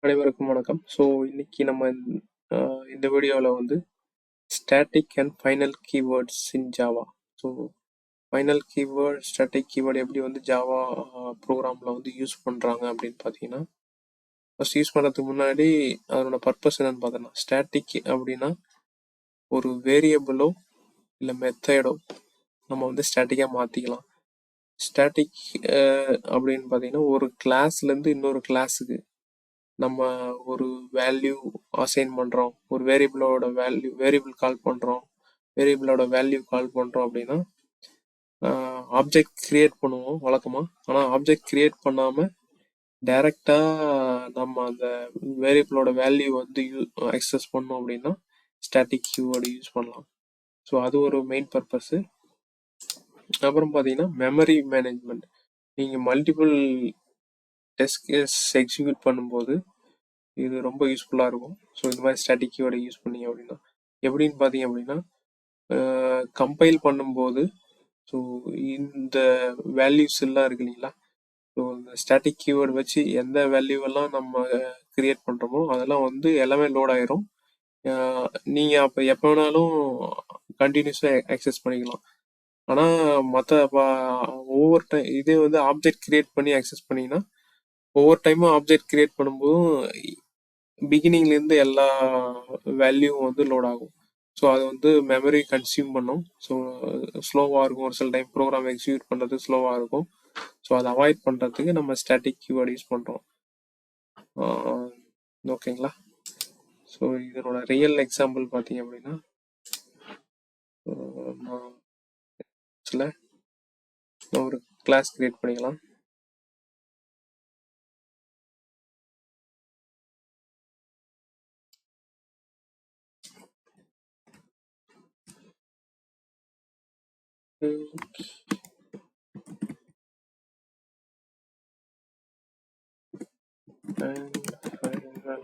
அனைவருக்கும் வணக்கம். இன்னைக்கு நம்ம இந்த வீடியோவில் வந்து static and final keywords in Java. So final keyword, static keyword எப்படி வந்து ஜாவா ப்ரோக்ராமில் வந்து யூஸ் பண்ணுறாங்க அப்படின்னு பார்த்தீங்கன்னா, ஃபர்ஸ்ட் யூஸ் பண்ணுறதுக்கு முன்னாடி அதனோட பர்பஸ் என்னன்னு பார்த்தோன்னா, ஸ்டாட்டிக் அப்படின்னா ஒரு வேரியபிளோ இல்லை மெத்தடோ நம்ம வந்து ஸ்டாட்டிக்காக மாற்றிக்கலாம். ஸ்டாட்டிக் அப்படின்னு பார்த்தீங்கன்னா ஒரு கிளாஸ்லேருந்து இன்னொரு கிளாஸுக்கு நம்ம ஒரு வேல்யூ அசைன் பண்ணுறோம், ஒரு வேரியபிள் கால் பண்ணுறோம், வேரியபிளோட வேல்யூ கால் பண்ணுறோம் அப்படின்னா ஆப்ஜெக்ட் கிரியேட் பண்ணுவோம் வழக்கமாக. ஆனால் ஆப்ஜெக்ட் கிரியேட் பண்ணாமல் டைரெக்டாக நம்ம அந்த வேரியபிளோட வேல்யூ வந்து அக்சஸ் பண்ணோம் அப்படின்னா ஸ்டாட்டிக் கீவேர்டு யூஸ் பண்ணலாம். ஸோ அது ஒரு மெயின் பர்பஸ்ஸு. அப்புறம் பார்த்தீங்கன்னா மெமரி மேனேஜ்மெண்ட். நீங்கள் மல்டிபிள் டெஸ்ட் கேஸ் எக்ஸிக்யூட் பண்ணும்போது இது ரொம்ப யூஸ்ஃபுல்லாக இருக்கும். ஸோ இந்த மாதிரி ஸ்டாட்டிக் கீவேர்டை யூஸ் பண்ணீங்க அப்படின்னா எப்படின்னு பார்த்தீங்க அப்படின்னா கம்பைல் பண்ணும்போது ஸோ இந்த வேல்யூஸ் எல்லாம் இருக்கு இல்லைங்களா, ஸோ இந்த ஸ்டாட்டிக் கீவேர்டு வச்சு எந்த வேல்யூவெல்லாம் நம்ம கிரியேட் பண்ணுறோமோ அதெல்லாம் வந்து எல்லாமே லோட் ஆயிரும். நீங்கள் அப்போ எப்போ வேணாலும் கண்டினியூஸாக ஆக்சஸ் பண்ணிக்கலாம். ஆனால் மற்ற ஒவ்வொரு டைம் இதே வந்து ஆப்ஜெக்ட் கிரியேட் பண்ணி ஆக்சஸ் பண்ணிங்கன்னா ஒவ்வொரு டைமும் ஆப்ஜெக்ட் கிரியேட் பண்ணும்போதும் பிகினிங்லேருந்து எல்லா வேல்யூவும் வந்து லோட் ஆகும். ஸோ அது வந்து மெமரி கன்சியூம் பண்ணும். ஸோ ஸ்லோவாக இருக்கும், ஒரு சில டைம் ப்ரோக்ராம் எக்ஸிக்யூட் பண்ணுறது ஸ்லோவாக இருக்கும். ஸோ அதை அவாய்ட் பண்ணுறதுக்கு நம்ம ஸ்டாட்டிக் கீவேர்டு யூஸ் பண்ணுறோம். ஓகேங்களா. ஸோ இதனோட ரியல் எக்ஸாம்பிள் பார்த்தீங்க அப்படின்னா ஒரு கிளாஸ் கிரியேட் பண்ணிக்கலாம். And final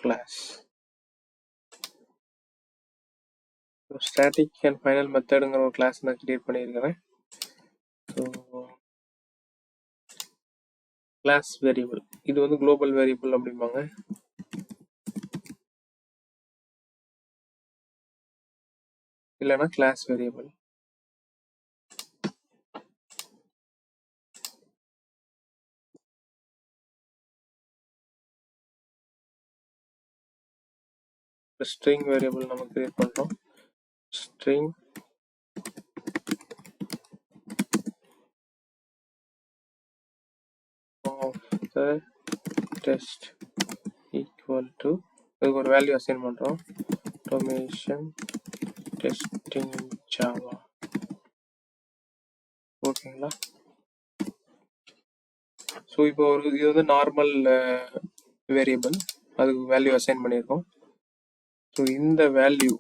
class. Static and final மெத்தடுங்கிற ஒரு கிளாஸ் நான் கிரியேட் பண்ணியிருக்கிறேன். ஸோ கிளாஸ் வேரியபிள் இது வந்து குளோபல் வேரியபிள் அப்படிம்பாங்க. இல்லைன்னா கிளாஸ் வேரியபிள். ஸ்ட்ரிங் வேரியபிள் நம்ம கிரியேட் பண்ணுறோம். String of the test equal to இதுக்கு ஒரு வேல்யூ அசைன் பண்ணுறோம். Automation testing Java. ஓகேங்களா. ஸோ இப்போ இது வந்து நார்மல் வேரியபிள், அதுக்கு வேல்யூ அசைன் பண்ணியிருக்கோம். ஸோ இந்த வேல்யூ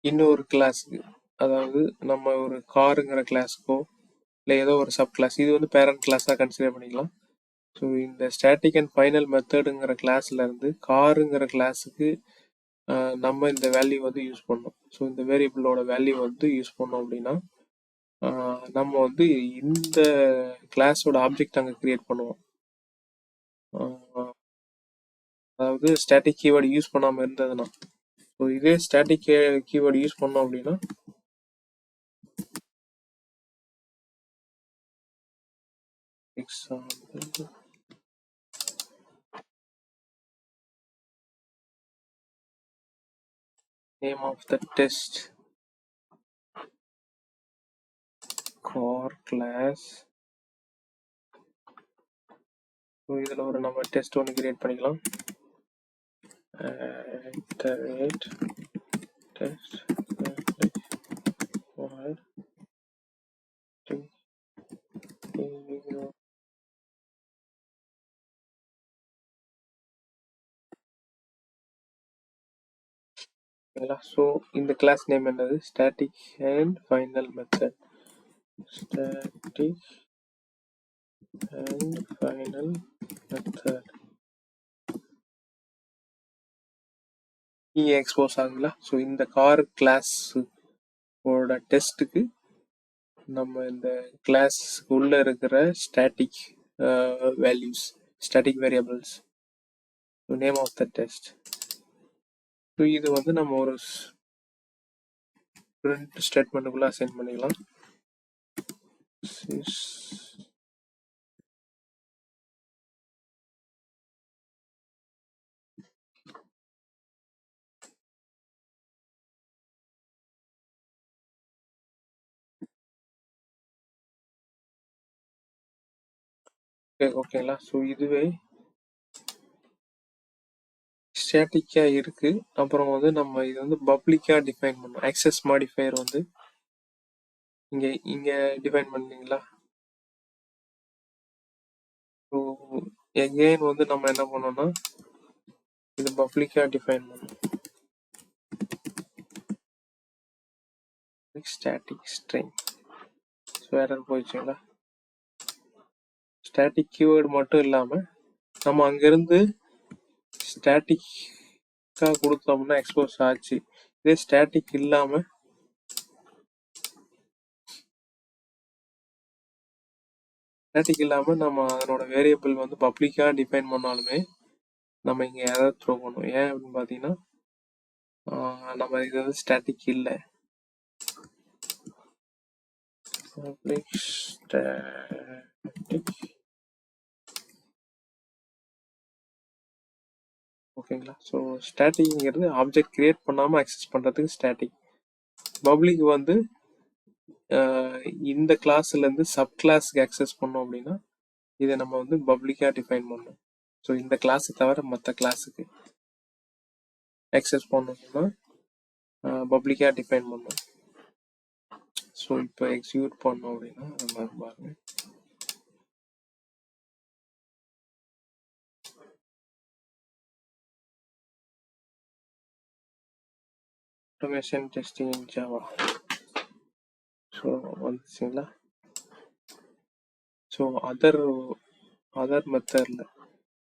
இன்னொரு கிளாஸுக்கு, அதாவது நம்ம ஒரு காருங்கிற கிளாஸுக்கோ இல்லை ஏதோ ஒரு சப் கிளாஸ், இது வந்து பேரண்ட் கிளாஸாக கன்சிடர் பண்ணிக்கலாம். ஸோ இந்த ஸ்டாட்டிக் அண்ட் ஃபைனல் மெத்தடுங்கிற கிளாஸ்ல இருந்து காருங்கிற கிளாஸுக்கு நம்ம இந்த வேல்யூ வந்து யூஸ் பண்ணோம். ஸோ இந்த வேரியபிளோட வேல்யூ வந்து யூஸ் பண்ணோம் அப்படின்னா நம்ம வந்து இந்த கிளாஸோட ஆப்ஜெக்ட் அங்கே கிரியேட் பண்ணுவோம். அதாவது ஸ்டாட்டிக் கீவேர்டு யூஸ் பண்ணாமல் இருந்ததுன்னா. ஸோ இதே ஸ்டாட்டிக் கீவேர்டு யூஸ் பண்ணோம் அப்படின்னா example name of the test car class. So இதில் ஒரு நம்ம டெஸ்ட் ஒன்று கிரியேட் பண்ணிக்கலாம். test ஸோ இந்த கிளாஸ் நேம் என்னது, static and final method. Static and final method இங்கே எக்ஸ்போஸ் ஆகுங்களா. ஸோ இந்த கார் கிளாஸோட டெஸ்ட்டுக்கு நம்ம இந்த கிளாஸ் உள்ள இருக்கிற static values, static variables, name of the test. So இது வந்து நம்ம ஒரு பிரிண்ட் ஸ்டேட்மெண்ட்டுக்குள்ள அசைன் பண்ணிக்கலாம். ஓகேங்களா. ஸோ இதுவே ஸ்டாட்டிக்கா இருக்கு. அப்புறம் வந்து நம்ம இது வந்து பப்ளிக்கா டிஃபைன் பண்ணோம். ஆக்சஸ் மாடிஃபையர் வந்து இங்க டிஃபைன் பண்ணீங்களா. ஸோ எகெயின் வந்து நம்ம என்ன பண்ணோம்னா இது பப்ளிக்கா டிஃபைன் பண்ணோம். Static string. ஸோ எரர் போயிடுச்சுங்களா. ஸ்டாட்டிக் கீவேர்டு மட்டும் இல்லாம நம்ம அங்கிருந்து ஸ்டாட்டிக்கா கொடுத்தோம்னா எக்ஸ்போஸ் ஆச்சு. இதே ஸ்டாட்டிக் இல்லாம நம்ம அதனோட வேரியபிள் வந்து பப்ளிக்கா டிஃபைன் பண்ணாலுமே நம்ம இங்க எரர் த்ரோ பண்ணுவோம். ஏன் அப்படின்னு பாத்தீங்கன்னா நம்ம இது வந்து ஸ்டாட்டிக் இல்லை. Public static. ஓகேங்களா. ஸோ ஸ்டாட்டிக்ங்கிறது ஆப்ஜெக்ட் கிரியேட் பண்ணாம அக்சஸ் பண்றதுக்கு ஸ்டாட்டிக். பப்ளிக் வந்து இந்த கிளாஸ்ல இருந்து சப் கிளாஸ்க்கு அக்சஸ் பண்ணோம் அப்படின்னா இதை நம்ம வந்து பப்ளிக்கா டிஃபைன் பண்ணோம். ஸோ இந்த கிளாஸ் தவிர மற்ற கிளாஸுக்கு அக்சஸ் பண்ணணும்னா பப்ளிக்கா டிஃபைன் பண்ணோம். ஸோ இப்போ எக்ஸிக்யூட் பண்ணோம் அப்படின்னா நம்ம பாருங்க. automation testing in Java. So வந்துச்சுங்களா. ஸோ அதர் மெத்தட்ல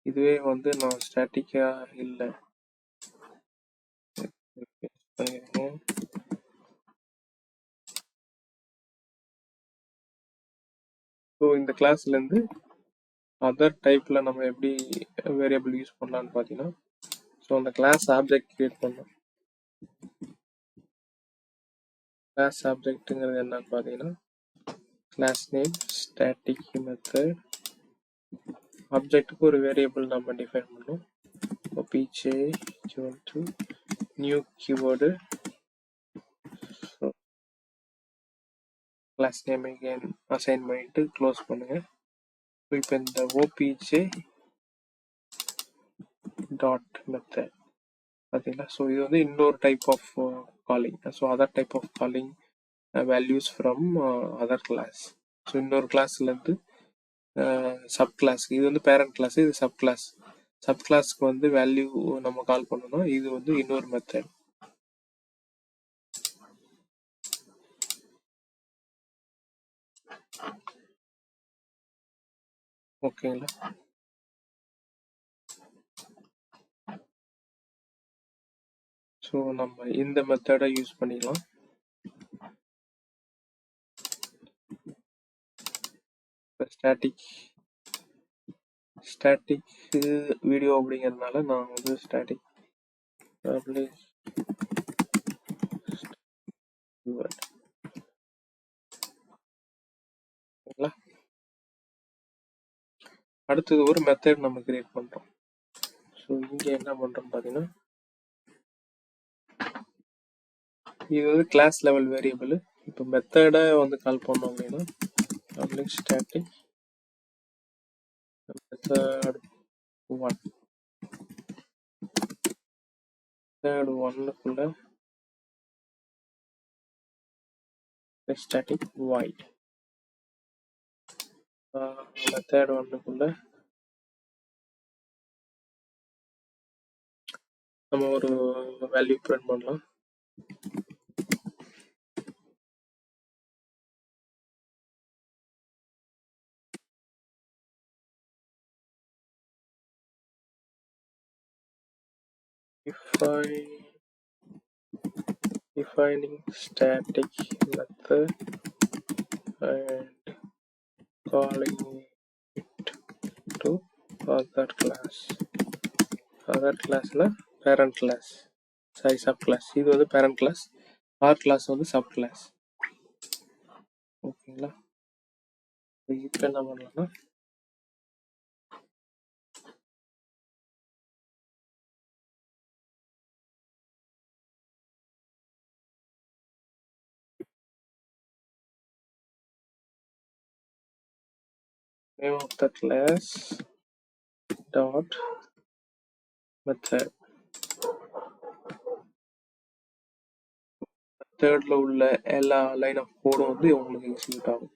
இதுவே வந்து நான் ஸ்டாட்டிக்கா இல்லை. ஸோ இந்த கிளாஸ்ல இருந்து அதர் டைப்ல நம்ம எப்படி வேரியபிள் யூஸ் பண்ணலாம்னு பார்த்தீங்கன்னா ஸோ அந்த கிளாஸ் ஆப்ஜெக்ட் கிரியேட் பண்ணோம். கிளாஸ் ஆப்ஜெக்ட்ங்கிறது என்னன்னு பார்த்தீங்கன்னா கிளாஸ் நேம், ஸ்டாட்டிக் மெத்தட், ஆப்ஜெக்ட்டுக்கு ஒரு வேரியபிள் நம்ம டிஃபைன் பண்ணோம். pj equal to new keyword, class name again assign பண்ணிட்டு க்ளோஸ் பண்ணுங்க. இப்போ இந்த opj டாட் மெத்தட் பார்த்தீங்களா. ஸோ இது வந்து இன்னொரு type of calling. So other type of calling values from other class. So இன்னொரு கிளாஸ்லேருந்து சப் கிளாஸ், இது வந்து பேரண்ட் கிளாஸ், இது சப் கிளாஸ். சப் கிளாஸ்க்கு வந்து வேல்யூ நம்ம கால் பண்ணணும். இது வந்து இன்னொரு மெத்தட். ஓகேங்களா. ஸோ நம்ம இந்த மெத்தடை யூஸ் பண்ணிக்கலாம். ஸ்டாட்டிக் வீடியோ அப்படிங்கிறதுனால நான் வந்து ஸ்டாட்டிக் அடுத்தது ஒரு மெத்தட் நம்ம கிரியேட் பண்றோம். ஸோ இங்க என்ன பண்றோம் பாத்தீங்கன்னா இது வந்து கிளாஸ் லெவல் வேரியபிள். இப்போ மெத்தடை வந்து கால் பண்ணோம் அப்படின்னா பப்ளிக் ஸ்டாட்டிக் மெத்தட் 1, மெத்தட் 1க்குள்ள ஸ்டாட்டிக் void, மெத்தட் 1க்குள்ள நம்ம ஒரு வேல்யூ பிரிண்ட் பண்ணலாம். defining static method and calling it to other class. Other classனா parent class, sorry sub class. இது வந்து parent class, R class வந்து sub class. ஓகேங்களா? இப்போ என்ன பண்ணலாம்னா name of the class dot method. மெத்தட்ல உள்ள எல்லா லைன் ஆஃப் கோடும் வந்து உங்களுக்கு எக்ஸிக்யூட் ஆகும்.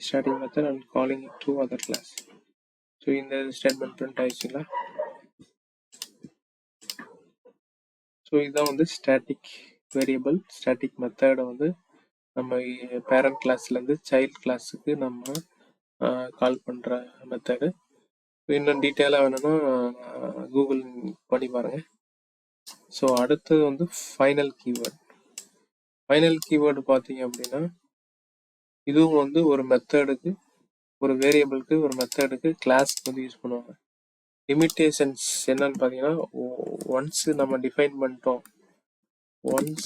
starting method and calling it to other class. So இந்த ஸ்டேட்மெண்ட் பிரிண்ட் ஆயிடுச்சுங்களா? ஸோ இதுதான் வந்து ஸ்டாட்டிக் வேரியபிள். ஸ்டாட்டிக் மெத்தடை வந்து நம்ம பேரண்ட் கிளாஸ்லேருந்து சைல்ட் கிளாஸுக்கு நம்ம கால் பண்ணுற மெத்தடு. இன்னும் டீட்டெயிலாக வேணும்னா கூகுள் பண்ணி பாருங்கள். ஸோ அடுத்தது வந்து ஃபைனல் கீவேர்டு. ஃபைனல் கீவேர்டு பார்த்தீங்க அப்படின்னா இதுவும் வந்து ஒரு மெத்தடுக்கு, ஒரு வேரியபிளுக்கு, ஒரு மெத்தடுக்கு, கிளாஸ்க்கு வந்து யூஸ் பண்ணுவாங்க. லிமிட்டேஷன்ஸ் என்னன்னு பார்த்தீங்கன்னா, ஒன்ஸ் நம்ம டிஃபைன் பண்ணிட்டோம், once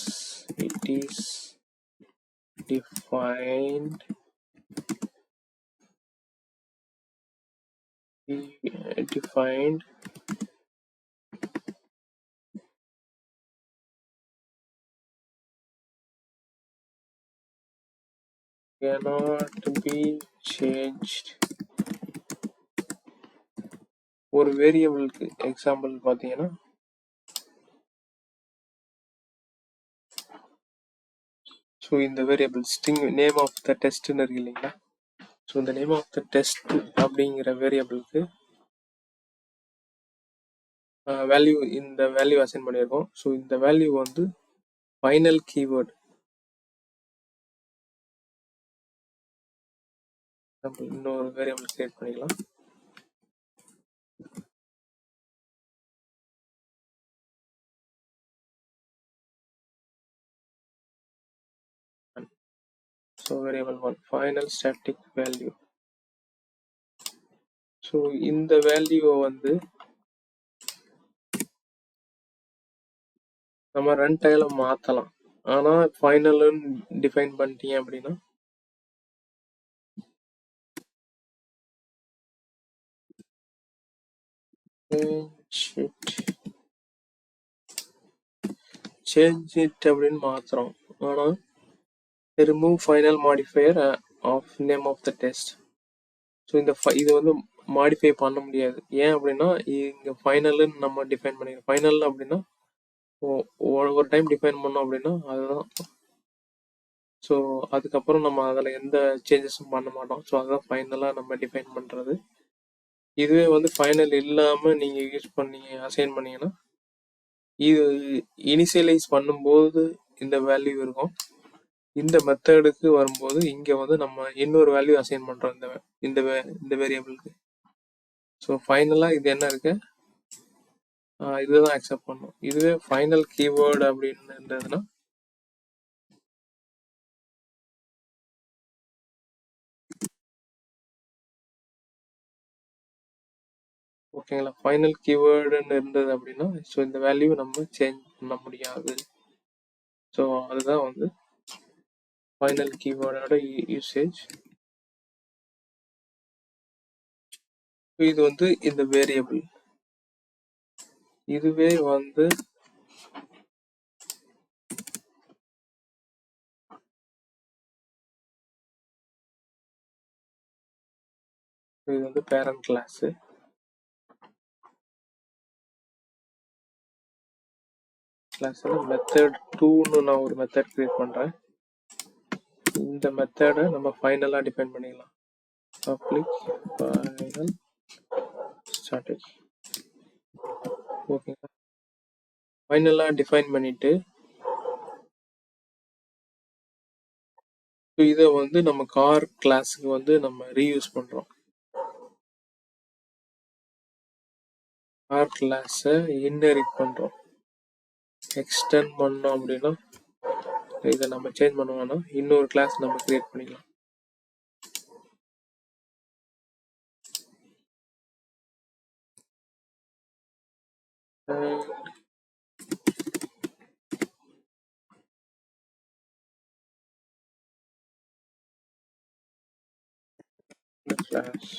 it is defined cannot be changed. ஒரு வேரியபிளுக்கு எக்ஸாம்பிள் பார்த்தீங்கன்னா ஸோ இந்த variable string name of the டெஸ்ட்னு இருக்கு இல்லைங்களா? ஸோ இந்த நேம் ஆஃப் த டெஸ்ட் அப்படிங்கிற வேரியபிளுக்கு வேல்யூ, இந்த வேல்யூ அசைன் பண்ணியிருக்கோம். ஸோ இந்த வேல்யூ வந்து ஃபைனல் கீவேர்டு. இன்னொரு வேரியபிள் கிரியேட் பண்ணிக்கலாம். So variable 1 final static value. So இந்த வேல்யூவை வந்து நம்ம ரன் டைம்ல மாற்றலாம். ஆனால் ஃபைனல்னு டிஃபைன் பண்ணிட்டீங்க அப்படின்னா சேஞ்ச் இட் அப்படின்னு மாற்றுறோம். ஆனால் remove final modifier of name of the test. So இந்த இது வந்து மாடிஃபை பண்ண முடியாது. ஏன் அப்படின்னா இங்கே ஃபைனல்னு நம்ம டிஃபைன் பண்ணிக்கிறோம். ஃபைனல் அப்படின்னா ஒரு டைம் டிஃபைன் பண்ணோம் அப்படின்னா அதுதான். ஸோ அதுக்கப்புறம் நம்ம அதில் எந்த சேஞ்சஸும் பண்ண மாட்டோம். ஸோ அதுதான் ஃபைனலாக நம்ம டிஃபைன் பண்ணுறது. இதுவே வந்து ஃபைனல் இல்லாமல் நீங்கள் யூஸ் பண்ணி அசைன் பண்ணீங்கன்னா இது இனிஷியலைஸ் பண்ணும்போது இந்த வேல்யூ இருக்கும். இந்த மெத்தடுக்கு வரும்போது இங்கே வந்து நம்ம இன்னொரு வேல்யூ அசைன் பண்ணுறோம் இந்த வேரியபிளுக்கு. ஸோ ஃபைனலாக இது என்ன இருக்கு, இதுதான் அக்செப்ட் பண்ணும். இதுவே ஃபைனல் கீவேர்டு அப்படின்னு இருந்ததுன்னா ஓகேங்களா, ஃபைனல் கீவேர்டுன்னு இருந்தது அப்படின்னா ஸோ இந்த வேல்யூ நம்ம சேஞ்ச் பண்ண முடியாது. ஸோ அதுதான் வந்து ஃபைனல் கீவேர்டோட யூசேஜ். இது வந்து இந்த வேரியபிள். இதுவே வந்து இது வந்து பேரண்ட் கிளாஸு. கிளாஸில் மெத்தட் 2ன்னு நான் ஒரு மெத்தட் கிரியேட் பண்ணுறேன். இந்த மெத்தடை நம்ம ஃபைனலாக டிஃபைன் பண்ணிக்கலாம். Public final static. ஓகேங்களா, ஃபைனலாக டிஃபைன் பண்ணிட்டு இதை வந்து நம்ம கார் கிளாஸுக்கு வந்து நம்ம ரீயூஸ் பண்ணுறோம். ஆர் கிளாஸை இன்ஹெரிட் பண்றோம். எக்ஸ்டெண்ட் பண்ணோம் அப்படின்னா இதை நம்ம சேஞ்ச் பண்ணுவோம்னா இன்னொரு கிளாஸ் நம்ம கிரியேட் பண்ணிக்கலாம். கிளாஸ்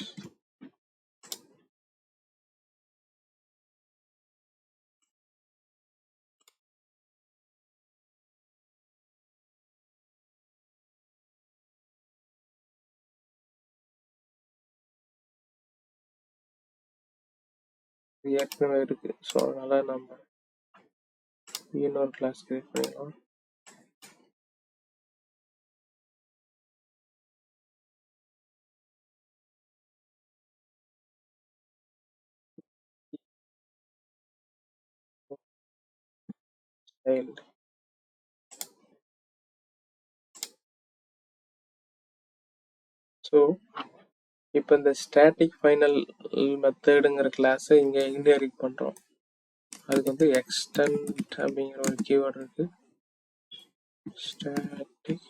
ஏற்கனவே இருக்கு. ஸோ அதனால நம்ம இன்னொரு கிளாஸ் கிரியேட் பண்ணிடலாம். child ஸோ இப்போ இந்த ஸ்டாட்டிக் ஃபைனல் மெத்தடுங்கிற கிளாஸை இங்கே இன்ஹெரிட் பண்ணுறோம். அதுக்கு வந்து எக்ஸ்டெண்ட் அப்படிங்கிற ஒரு கீவேர்டு இருக்கு. ஸ்டாட்டிக்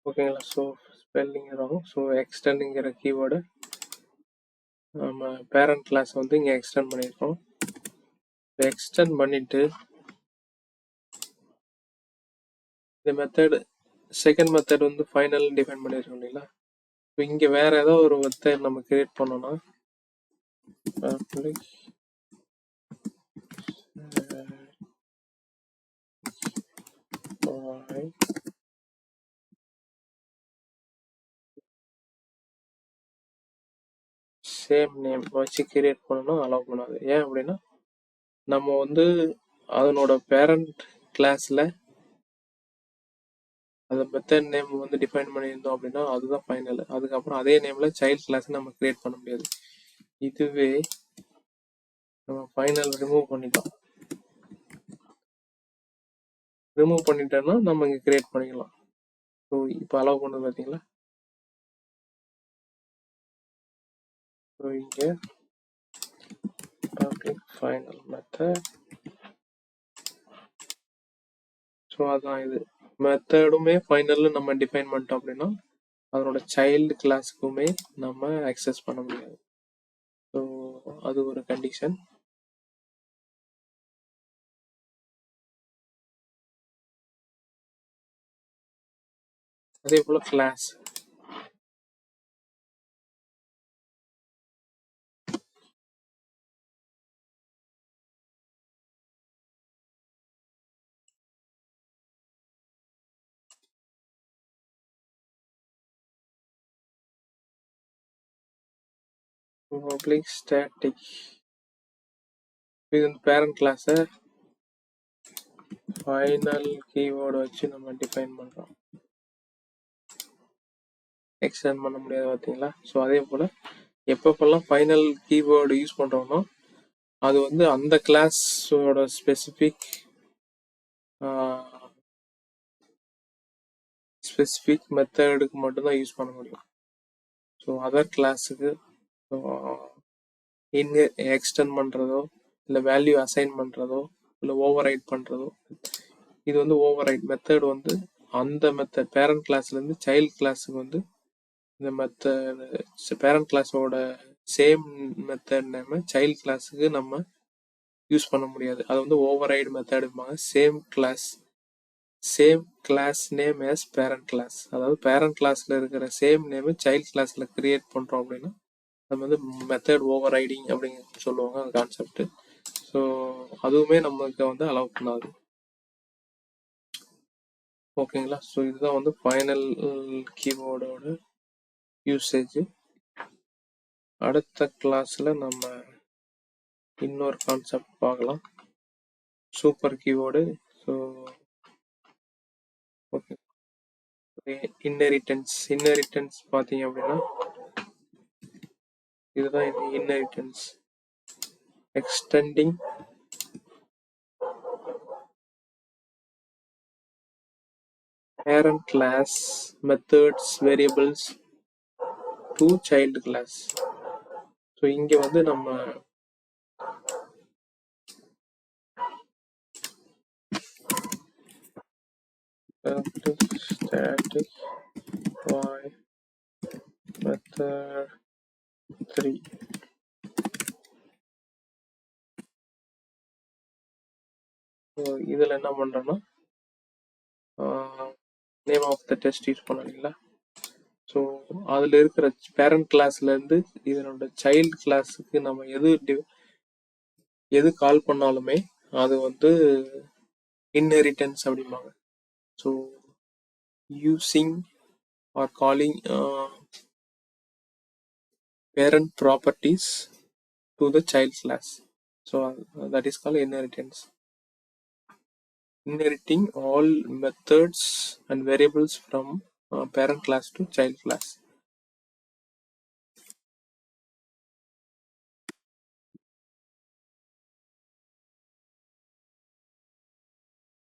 ஓகேங்களா. ஸோ ஸ்பெல்லிங் வரும். ஸோ எக்ஸ்டெண்டுங்கிற கீவேர்டு நம்ம பேரண்ட் கிளாஸ் வந்து இங்கே எக்ஸ்டெண்ட் பண்ணியிருக்கோம். எக்ஸ்டெண்ட் பண்ணிட்டு இந்த மெத்தட் செகண்ட் மெத்தட் வந்து ஃபைனல் டிஃபைன் பண்ணியிருக்கோம் இல்லைங்களா. இப்போ இங்கே வேற ஏதோ ஒரு மெத்தட் நம்ம கிரியேட் பண்ணோம்னா சேம் நேம் வச்சு கிரியேட் பண்ணணும் அலோவ் பண்ணாது. ஏன் அப்படின்னா நம்ம வந்து அதனோட பேரண்ட் கிளாஸில் அந்த மெத்தட் நேம் வந்து டிஃபைன் பண்ணியிருந்தோம் அப்படின்னா அதுதான் ஃபைனல். அதுக்கப்புறம் அதே நேமில் சைல்ட் கிளாஸ் நம்ம கிரியேட் பண்ண முடியாது. இதுவே நம்ம ஃபைனல் ரிமூவ் பண்ணிட்டோம். ரிமூவ் பண்ணிட்டோம்னா நம்ம இங்கே கிரியேட் பண்ணிக்கலாம். ஸோ இப்போ அலோவ் பண்ணது பார்த்தீங்களா. ஸோ இங்கே பப்ளிக் ஃபைனல் மெத்தட். ஸோ அதான் இது மெத்தடுமே ஃபைனல்ல நம்ம டிஃபைன் பண்ணிட்டோம் அப்படின்னா அதனோட சைல்டு கிளாஸுக்குமே நம்ம அக்சஸ் பண்ண முடியாது. ஸோ அது ஒரு கண்டிஷன். அதே போல கிளாஸ் பப்ளிக் ஸ்டாட்டிக் இது வந்து பேரண்ட் கிளாஸை ஃபைனல் கீவேர்டு வச்சு நம்ம டிஃபைன் பண்ணுறோம். எக்ஸ்டெண்ட் பண்ண முடியாது பார்த்தீங்களா. ஸோ அதே போல் எப்பப்பெல்லாம் ஃபைனல் கீவேர்டு யூஸ் பண்ணுறோம்னா அது வந்து அந்த கிளாஸோட ஸ்பெசிஃபிக் மெத்தடுக்கு மட்டும்தான் யூஸ் பண்ண முடியும். ஸோ அதர் கிளாஸுக்கு எக்ஸ்டெண்ட் பண்ணுறதோ இல்லை வேல்யூ அசைன் பண்ணுறதோ இல்லை ஓவர் ரைட் பண்ணுறதோ இது வந்து ஓவர் ரைட் மெத்தட் வந்து அந்த மெத்தட் பேரண்ட் கிளாஸ்லேருந்து சைல்டு கிளாஸுக்கு வந்து இந்த மெத்தட் பேரண்ட் கிளாஸோட சேம் மெத்தட் நேம் சைல்டு கிளாஸுக்கு நம்ம யூஸ் பண்ண முடியாது. அது வந்து ஓவர் ரைடு மெத்தடுப்பாங்க. Same class name as parent class. அதாவது பேரண்ட் கிளாஸ்ல இருக்கிற சேம் நேம் சைல்டு கிளாஸ்ல கிரியேட் பண்றோம் அப்படின்னா அது வந்து மெத்தட் ஓவர் ரைடிங் அப்படிங்க சொல்லுவாங்க அந்த கான்செப்ட். ஸோ அதுவுமே நமக்கு வந்து அலோவ் பண்ணாது. ஓகேங்களா. ஸோ இதுதான் வந்து ஃபைனல் கீவேர்டோட யூசேஜ். அடுத்த கிளாஸில் நம்ம இன்னொரு கான்செப்ட் பார்க்கலாம், super keyword. So okay, inheritance பார்த்தீங்க அப்படின்னா இதுதான் inheritance. Extending parent class methods variables to child class. So இங்கே வந்து நம்ம static void method 3 இதில் என்ன பண்ணுறோன்னா name of the test use பண்ணீங்களா. ஸோ அதில் இருக்கிற பேரண்ட் கிளாஸ்லேருந்து இதனோட சைல்டு கிளாஸுக்கு நம்ம எது கால் பண்ணாலுமே அது வந்து இன்ஹெரிட்டன்ஸ் அப்படிம்பாங்க. So using are calling parent properties to the child class. So that is called inheritance. Inheriting all methods and variables from parent class to child class.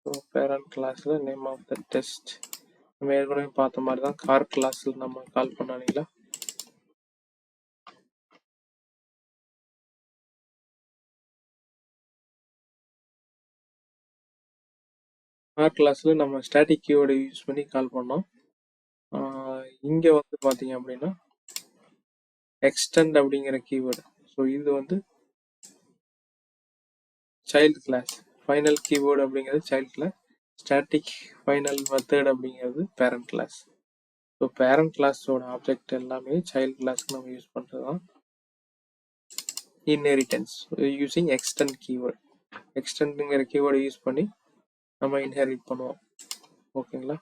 So parent class name of the test. நம்ம ஏற்கனவே பார்த்த மாதிரி தான் car கிளாஸில் நம்ம கால் பண்ணாங்களா. Car கிளாஸில் நம்ம ஸ்டாட்டிக் கீவேர்டை யூஸ் பண்ணி கால் பண்ணோம். இங்கே வந்து பார்த்தீங்க அப்படின்னா எக்ஸ்டெண்ட் அப்படிங்கிற கீவேர்டு. ஸோ இது வந்து சைல்டு கிளாஸ். ஃபைனல் கீவேர்டு அப்படிங்கிறது child class. Static final method அப்படிங்கிறது பேரண்ட் கிளாஸ். ஸோ பேரண்ட் கிளாஸோட ஆப்ஜெக்ட் எல்லாமே சைல்டு கிளாஸ்க்கு நம்ம யூஸ் பண்ணுறது தான் இன்ஹெரிட்டன்ஸ் யூஸிங் எக்ஸ்டெண்ட் கீவேர்டு. எக்ஸ்டெண்டுங்கிற கீவேர்டை யூஸ் பண்ணி நம்ம இன்ஹெரிட் பண்ணுவோம். ஓகேங்களா.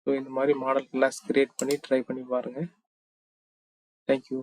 ஸோ இந்த மாதிரி மாடல் கிளாஸ் கிரியேட் பண்ணி ட்ரை பண்ணி பாருங்கள். தேங்க்யூ.